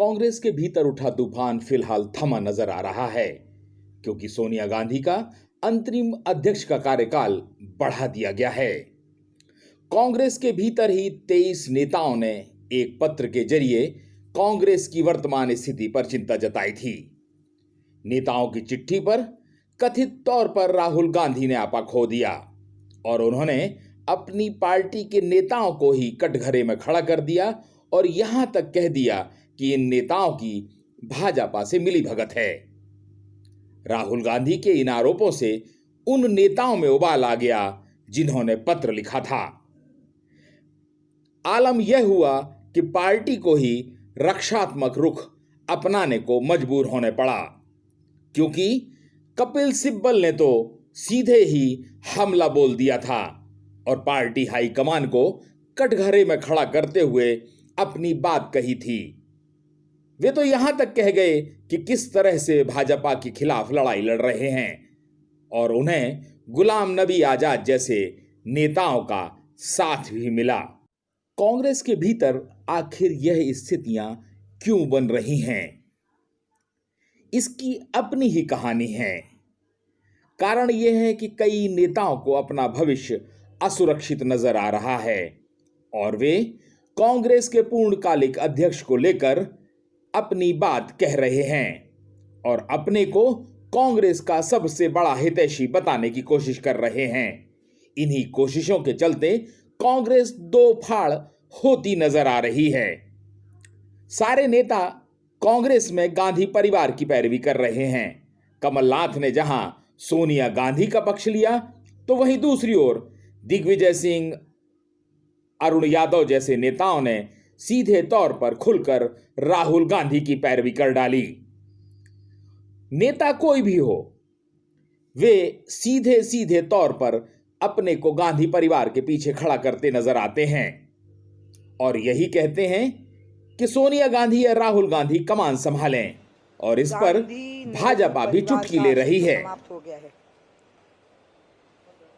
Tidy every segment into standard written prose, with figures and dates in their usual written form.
कांग्रेस के भीतर उठा तूफान फिलहाल थमा नजर आ रहा है, क्योंकि सोनिया गांधी का अंतरिम अध्यक्ष का कार्यकाल बढ़ा दिया गया है। कांग्रेस के भीतर ही 23 नेताओं ने एक पत्र के जरिए कांग्रेस की वर्तमान स्थिति पर चिंता जताई थी। नेताओं की चिट्ठी पर कथित तौर पर राहुल गांधी ने आपा खो दिया और उन्होंने अपनी पार्टी के नेताओं को ही कटघरे में खड़ा कर दिया और यहां तक कह दिया कि इन नेताओं की भाजपा से मिलीभगत है। राहुल गांधी के इन आरोपों से उन नेताओं में उबाल आ गया जिन्होंने पत्र लिखा था। आलम यह हुआ कि पार्टी को ही रक्षात्मक रुख अपनाने को मजबूर होने पड़ा, क्योंकि कपिल सिब्बल ने तो सीधे ही हमला बोल दिया था और पार्टी हाईकमान को कटघरे में खड़ा करते हुए अपनी बात कही थी। वे तो यहां तक कह गए कि किस तरह से भाजपा के खिलाफ लड़ाई लड़ रहे हैं और उन्हें गुलाम नबी आजाद जैसे नेताओं का साथ भी मिला। कांग्रेस के भीतर आखिर यह स्थितियां क्यों बन रही हैं? इसकी अपनी ही कहानी है। कारण यह है कि कई नेताओं को अपना भविष्य असुरक्षित नजर आ रहा है और वे कांग्रेस के पूर्णकालिक अध्यक्ष को लेकर अपनी बात कह रहे हैं और अपने को कांग्रेस का सबसे बड़ा हितैषी बताने की कोशिश कर रहे हैं। इन्हीं कोशिशों के चलते कांग्रेस दो फाड़ होती नजर आ रही है। सारे नेता कांग्रेस में गांधी परिवार की पैरवी कर रहे हैं। कमलनाथ ने जहां सोनिया गांधी का पक्ष लिया, तो वहीं दूसरी ओर दिग्विजय सिंह, अरुण यादव जैसे नेताओं ने सीधे तौर पर खुलकर राहुल गांधी की पैरवी कर डाली। नेता कोई भी हो, वे सीधे सीधे तौर पर अपने को गांधी परिवार के पीछे खड़ा करते नजर आते हैं और यही कहते हैं कि सोनिया गांधी या राहुल गांधी कमान संभालें और इस पर भाजपा भी चुटकी ले रही है। समाप्त हो गया है,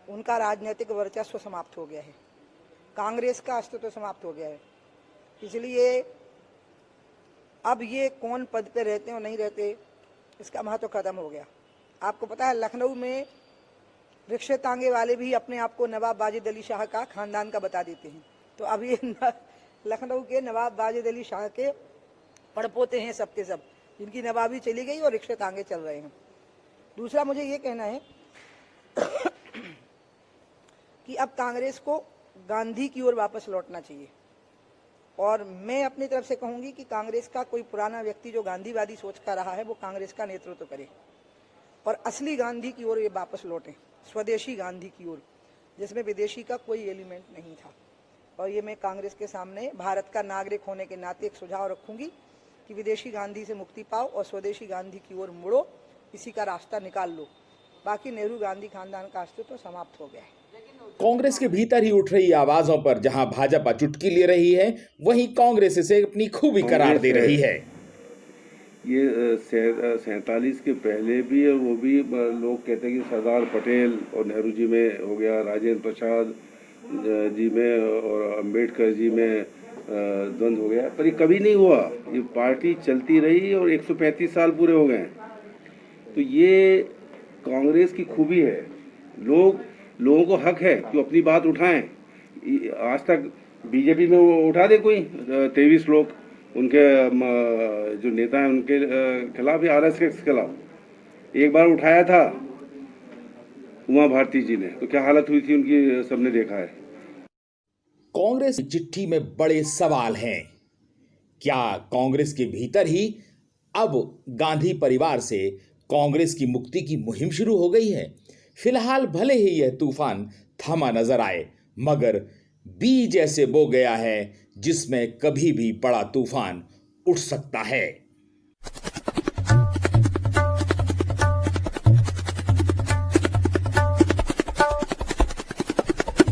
उनका राजनीतिक वर्चस्व समाप्त हो गया है, कांग्रेस का अस्तित्व समाप्त हो गया है। इसलिए अब ये कौन पद पे रहते और नहीं रहते, इसका महत्व खत्म हो गया। आपको पता है, लखनऊ में रिक्शे तांगे वाले भी अपने आप को नवाब वाजिद अली शाह का खानदान का बता देते हैं। तो अब ये लखनऊ के नवाब वाजिद अली शाह के पड़पोते हैं सबके सब, जिनकी नवाबी चली गई और रिक्शे तांगे चल रहे हैं। दूसरा मुझे ये कहना है कि अब कांग्रेस को गांधी की ओर वापस लौटना चाहिए और मैं अपनी तरफ से कहूंगी कि कांग्रेस का कोई पुराना व्यक्ति जो गांधीवादी सोच का रहा है वो कांग्रेस का नेतृत्व करे और असली गांधी की ओर ये वापस लौटें, स्वदेशी गांधी की ओर, जिसमें विदेशी का कोई एलिमेंट नहीं था। और ये मैं कांग्रेस के सामने भारत का नागरिक होने के नाते एक सुझाव रखूंगी कि विदेशी गांधी से मुक्ति पाओ और स्वदेशी गांधी की ओर मुड़ो, इसी का रास्ता निकाल लो। बाकी नेहरू गांधी खानदान का अस्तित्व समाप्त हो गया है। कांग्रेस के भीतर ही उठ रही आवाजों पर जहां भाजपा चुटकी ले रही है, वहीं कांग्रेस इसे अपनी खूबी करार दे रही है। ये 47 के पहले भी और वो भी लोग कहते हैं कि सरदार पटेल और नेहरू जी में हो गया, राजेंद्र प्रसाद जी में और अंबेडकर जी में द्वंद्व हो गया, पर ये कभी नहीं हुआ। ये पार्टी चलती रही और 135 साल पूरे हो गए। तो ये कांग्रेस की खूबी है। लोगों को हक है कि अपनी बात उठाएं। आज तक बीजेपी में वो उठा दे कोई 23 लोग, उनके जो नेता हैं उनके खिलाफ या आरएसएस के खिलाफ एक बार उठाया था उमा भारती जी ने, तो क्या हालत हुई थी उनकी सबने देखा है। कांग्रेस की चिट्ठी में बड़े सवाल हैं। क्या कांग्रेस के भीतर ही अब गांधी परिवार से कांग्रेस की मुक्ति की मुहिम शुरू हो गई है? फिलहाल भले ही यह तूफान थमा नजर आए, मगर बीज ऐसे बो गया है जिसमें कभी भी बड़ा तूफान उठ सकता है।